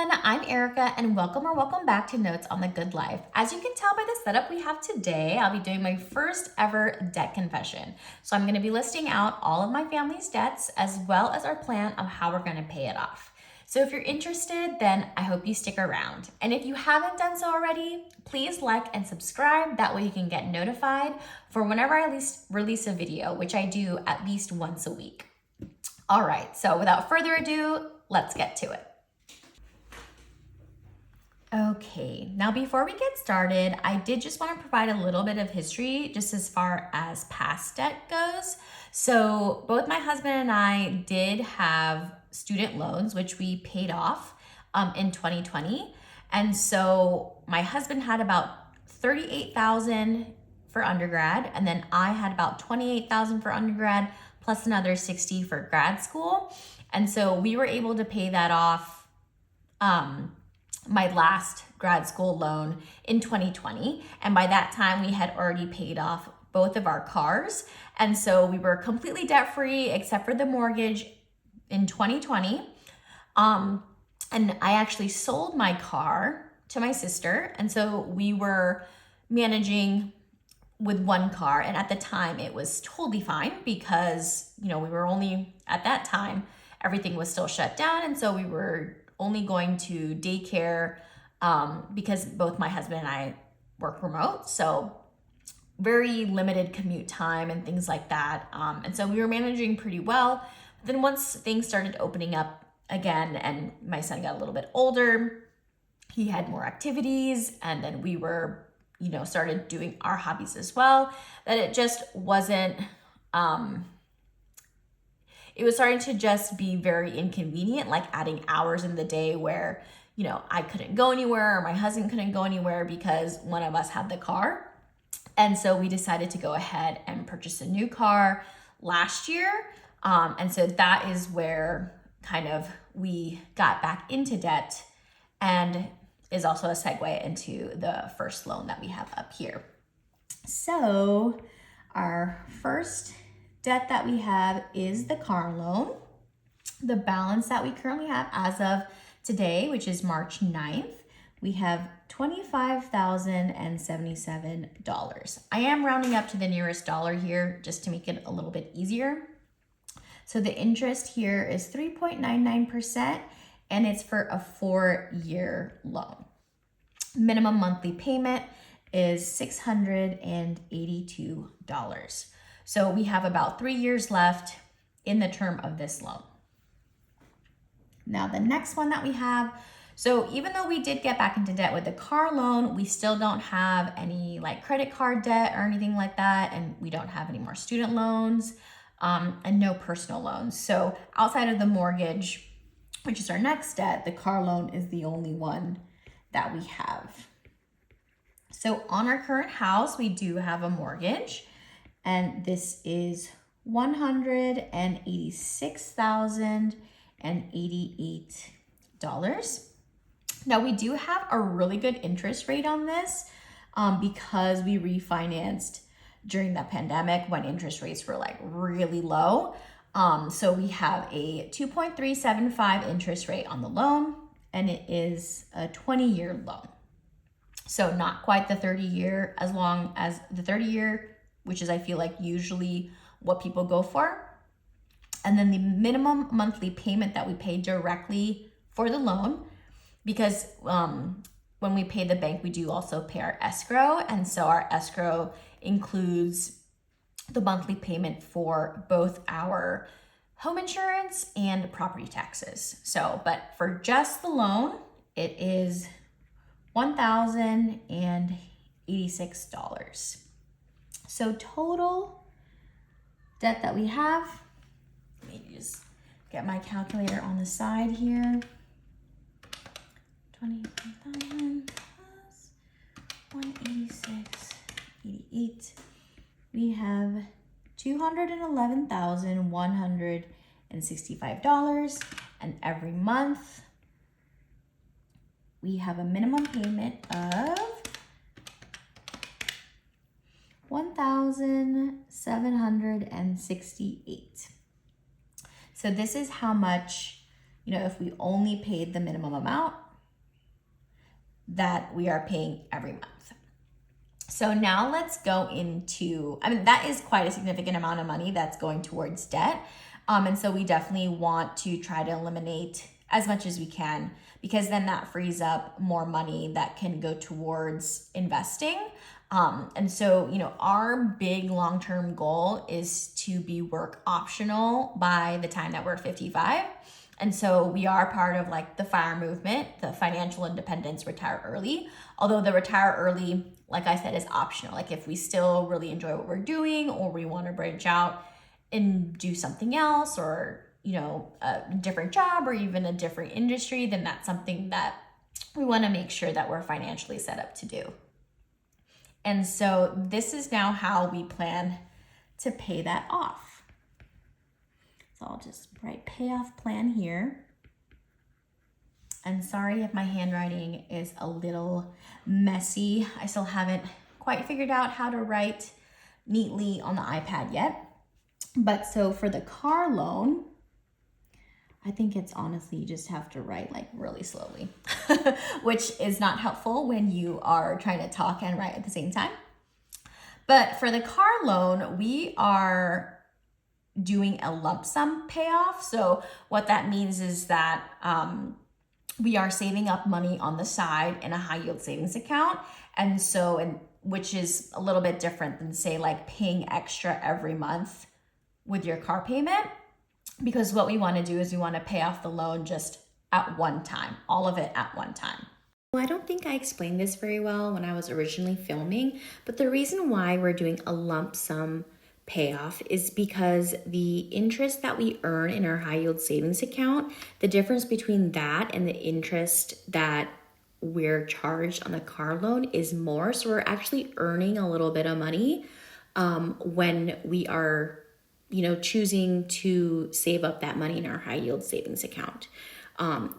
everyone, I'm Erica and welcome back to Notes on the Good Life. As you can tell by the setup we have today, I'll be doing my first ever debt confession. So I'm going to be listing out all of my family's debts as well as our plan of how we're going to pay it off. So if you're interested, then I hope you stick around. And if you haven't done so already, please like and subscribe. That way you can get notified for whenever I release a video, which I do at least once a week. All right, so without further ado, let's get to it. Okay, now before we get started, I did just want to provide a little bit of history just as far as past debt goes. So both my husband and I did have student loans, which we paid off in 2020. And so my husband had about $38,000 for undergrad, and then I had about $28,000 for undergrad, plus another $60,000 for grad school. And so we were able to pay that off my last grad school loan in 2020. And by that time, we had already paid off both of our cars. And so we were completely debt free except for the mortgage in 2020. And I actually sold my car to my sister. And so we were managing with one car. And at the time, it was totally fine because, we were only, at that time, everything was still shut down. And so we were only going to daycare because both my husband and I work remote. So very limited commute time and things like that. And so we were managing pretty well. Then once things started opening up again and my son got a little bit older, he had more activities, and then we were, started doing our hobbies as well, that it just wasn't, it was starting to just be very inconvenient, like adding hours in the day where, I couldn't go anywhere or my husband couldn't go anywhere because one of us had the car. And so we decided to go ahead and purchase a new car last year. And so that is where kind of we got back into debt, and is also a segue into the first loan that we have up here. So our first debt that we have is the car loan. The balance that we currently have as of today, which is March 9th, we have $25,077. I am rounding up to the nearest dollar here just to make it a little bit easier. So the interest here is 3.99%, and it's for a 4-year loan. Minimum monthly payment is $682. So we have about 3 years left in the term of this loan. Now the next one that we have, so even though we did get back into debt with the car loan, we still don't have any like credit card debt or anything like that. And we don't have any more student loans and no personal loans. So outside of the mortgage, which is our next debt, the car loan is the only one that we have. So on our current house, we do have a mortgage, and this is $186,088. Now we do have a really good interest rate on this because we refinanced during the pandemic when interest rates were like really low. So we have a 2.375 interest rate on the loan, and it is a 20-year loan. So not quite the 30-year, as long as the 30-year, which is I feel like usually what people go for. And then the minimum monthly payment that we pay directly for the loan, because when we pay the bank, we do also pay our escrow. And so our escrow includes the monthly payment for both our home insurance and property taxes. So, but for just the loan, it is $1,086. So total debt that we have, let me just get my calculator on the side here. 25,000 plus 186.88. We have $211,165, and every month we have a minimum payment of $1,768. So this is how much, if we only paid the minimum amount, that we are paying every month. So now let's go into, that is quite a significant amount of money that's going towards debt. And so we definitely want to try to eliminate as much as we can, because then that frees up more money that can go towards investing. And so, our big long-term goal is to be work optional by the time that we're 55. And so we are part of like the FIRE movement, the financial independence, retire early. Although the retire early, like I said, is optional. Like if we still really enjoy what we're doing, or we want to branch out and do something else, or, a different job, or even a different industry, then that's something that we want to make sure that we're financially set up to do. And so this is now how we plan to pay that off. So I'll just write payoff plan here. And sorry if my handwriting is a little messy. I still haven't quite figured out how to write neatly on the iPad yet. But so for the car loan, I think it's honestly, you just have to write like really slowly, which is not helpful when you are trying to talk and write at the same time. But for the car loan, we are doing a lump sum payoff. So what that means is that we are saving up money on the side in a high yield savings account. And which is a little bit different than, say, like paying extra every month with your car payment. Because what we want to do is we want to pay off the loan just at one time, all of it at one time. Well, I don't think I explained this very well when I was originally filming, but the reason why we're doing a lump sum payoff is because the interest that we earn in our high yield savings account, the difference between that and the interest that we're charged on the car loan is more. So we're actually earning a little bit of money when we are choosing to save up that money in our high yield savings account.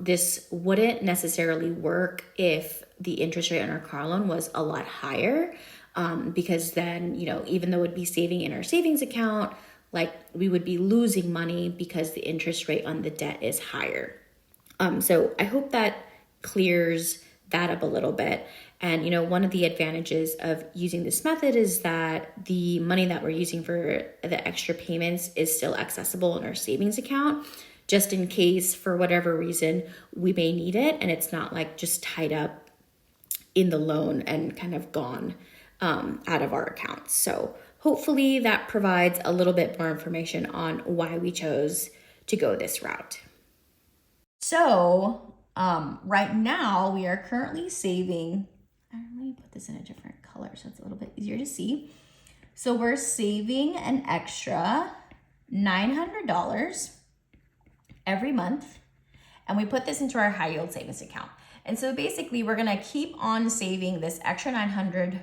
This wouldn't necessarily work if the interest rate on our car loan was a lot higher, because then, even though it'd be saving in our savings account, like we would be losing money because the interest rate on the debt is higher. So I hope that clears that up a little bit. And, one of the advantages of using this method is that the money that we're using for the extra payments is still accessible in our savings account, just in case for whatever reason we may need it. And it's not like just tied up in the loan and kind of gone out of our accounts. So hopefully that provides a little bit more information on why we chose to go this route. So right now we are currently saving, let me put this in a different color so it's a little bit easier to see. So we're saving an extra $900 every month, and we put this into our high yield savings account. And so basically we're gonna keep on saving this extra $900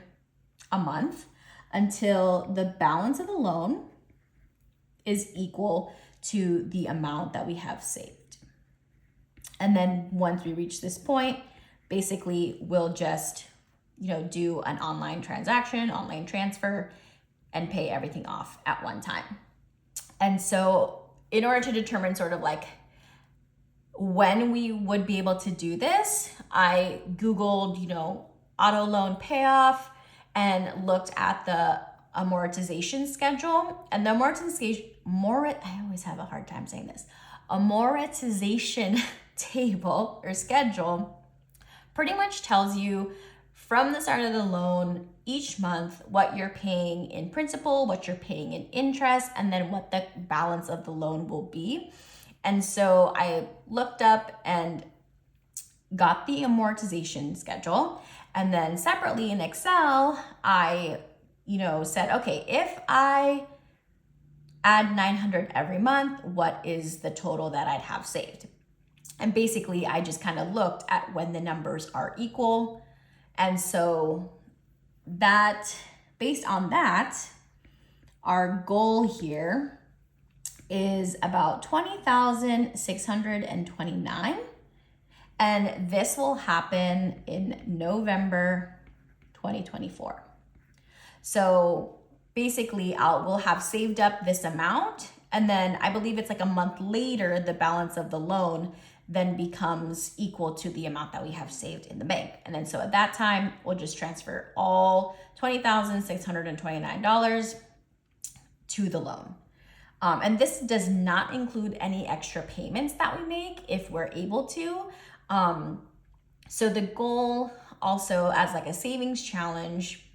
a month until the balance of the loan is equal to the amount that we have saved. And then once we reach this point, basically we'll just, do an online transaction, online transfer, and pay everything off at one time. And so in order to determine sort of like when we would be able to do this, I Googled, auto loan payoff and looked at the amortization schedule. And the I always have a hard time saying this, amortization table or schedule pretty much tells you from the start of the loan each month what you're paying in principal, what you're paying in interest, and then what the balance of the loan will be. And so I looked up and got the amortization schedule, and then separately in Excel I said, okay, if I add $900 every month, what is the total that I'd have saved? And basically I just kind of looked at when the numbers are equal. And so that, based on that, our goal here is about $20,629. And this will happen in November 2024. So basically we'll have saved up this amount, and then I believe it's like a month later, the balance of the loan then becomes equal to the amount that we have saved in the bank. And then so at that time, we'll just transfer all $20,629 to the loan. And this does not include any extra payments that we make if we're able to. So the goal also as like a savings challenge,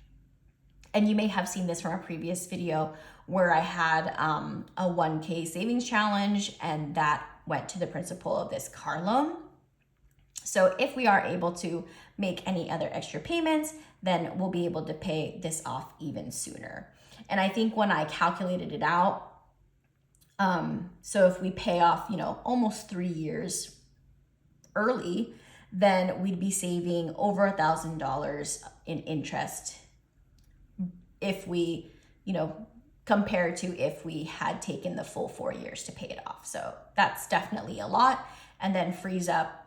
and you may have seen this from a previous video where I had a 1K savings challenge, and that went to the principal of this car loan. So if we are able to make any other extra payments, then we'll be able to pay this off even sooner. And I think when I calculated it out, so if we pay off, almost 3 years early, then we'd be saving over $1,000 in interest if we, compared to if we had taken the full 4 years to pay it off. So that's definitely a lot, and then frees up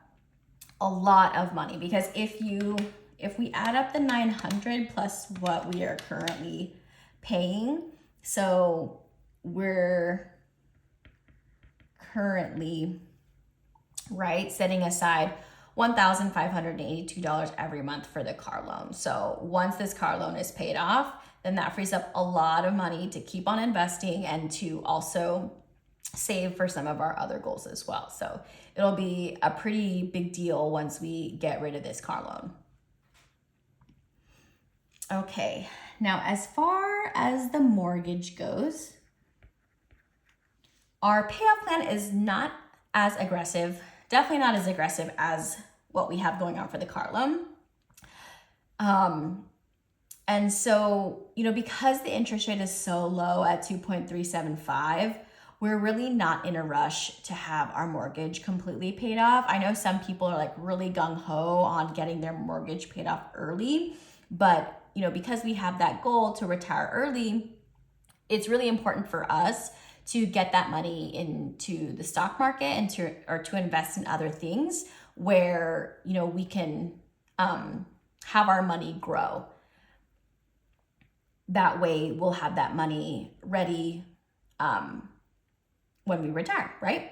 a lot of money, because if we add up the 900 plus what we are currently paying, so we're currently, right, setting aside $1,582 every month for the car loan. So once this car loan is paid off, then that frees up a lot of money to keep on investing and to also save for some of our other goals as well. So it'll be a pretty big deal once we get rid of this car loan. Okay, now as far as the mortgage goes, our payoff plan is not as aggressive, definitely not as aggressive as what we have going on for the car loan. And so, because the interest rate is so low at 2.375, we're really not in a rush to have our mortgage completely paid off. I know some people are like really gung-ho on getting their mortgage paid off early, but because we have that goal to retire early, it's really important for us to get that money into the stock market and to invest in other things where we can have our money grow. That way we'll have that money ready when we retire, right?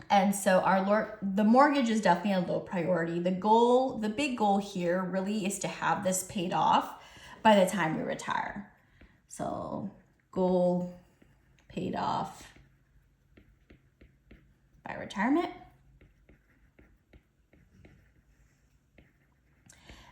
And so the mortgage is definitely a low priority. The big goal here really is to have this paid off by the time we retire. So goal paid off by retirement.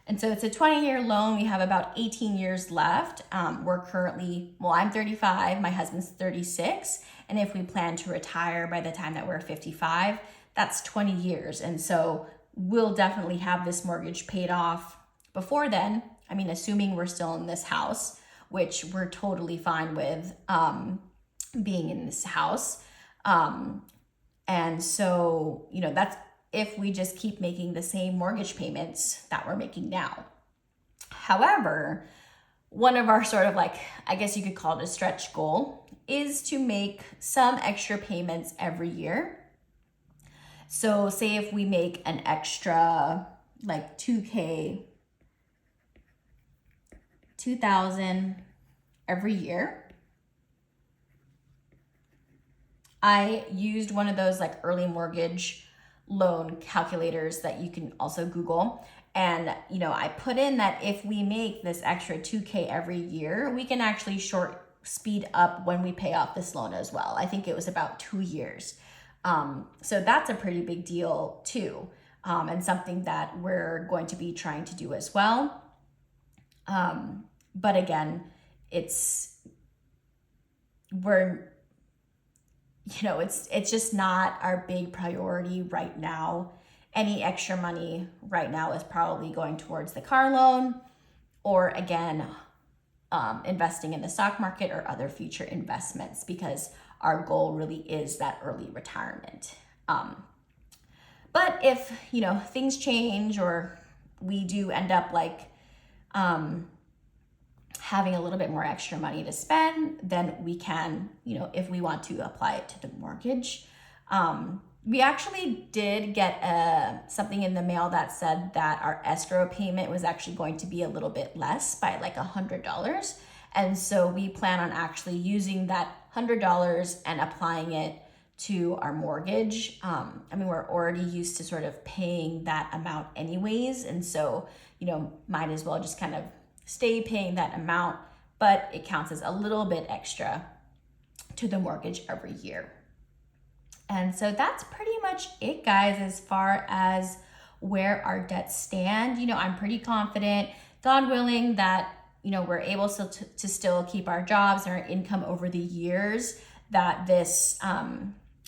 And so it's a 20-year loan. We have about 18 years left. We're currently, I'm 35, my husband's 36. And if we plan to retire by the time that we're 55, that's 20 years. And so we'll definitely have this mortgage paid off before then. I mean, assuming we're still in this house, which we're totally fine with being in this house. And so, that's if we just keep making the same mortgage payments that we're making now. However, one of our sort of I guess you could call it a stretch goal is to make some extra payments every year. So say if we make an extra $2,000 every year. I used one of those early mortgage loan calculators that you can also Google. And, I put in that if we make this extra $2,000 every year, we can actually speed up when we pay off this loan as well. I think it was about 2 years. So that's a pretty big deal too. And something that we're going to be trying to do as well. But again, it's just not our big priority right now. Any extra money right now is probably going towards the car loan, or again, investing in the stock market or other future investments, because our goal really is that early retirement. But if, things change or we do end up having a little bit more extra money to spend, then we can, if we want to apply it to the mortgage. We actually did get something in the mail that said that our escrow payment was actually going to be a little bit less by $100. And so we plan on actually using that $100 and applying it to our mortgage. I mean, we're already used to sort of paying that amount anyways. And so, might as well just kind of stay paying that amount, but it counts as a little bit extra to the mortgage every year. And so that's pretty much it, guys, as far as where our debts stand. I'm pretty confident, God willing, that, we're able to still keep our jobs and our income over the years, that this,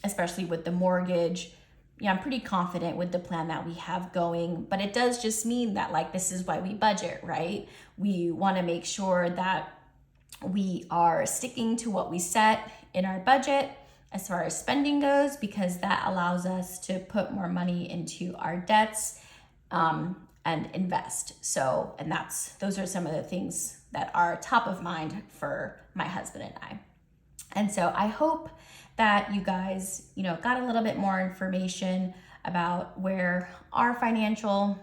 especially with the mortgage, I'm pretty confident with the plan that we have going. But it does just mean that, like, this is why we budget, right? We want to make sure that we are sticking to what we set in our budget as far as spending goes, because that allows us to put more money into our debts and invest. So, and those are some of the things that are top of mind for my husband and I. And so I hope that you guys, got a little bit more information about where our financial,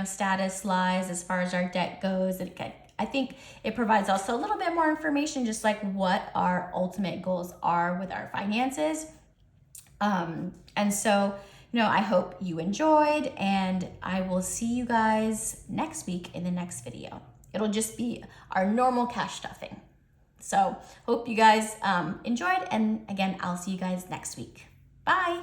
status lies as far as our debt goes. And I think it provides also a little bit more information, just like what our ultimate goals are with our finances. And so, I hope you enjoyed, and I will see you guys next week in the next video. It'll just be our normal cash stuffing. So hope you guys enjoyed, and again, I'll see you guys next week. Bye.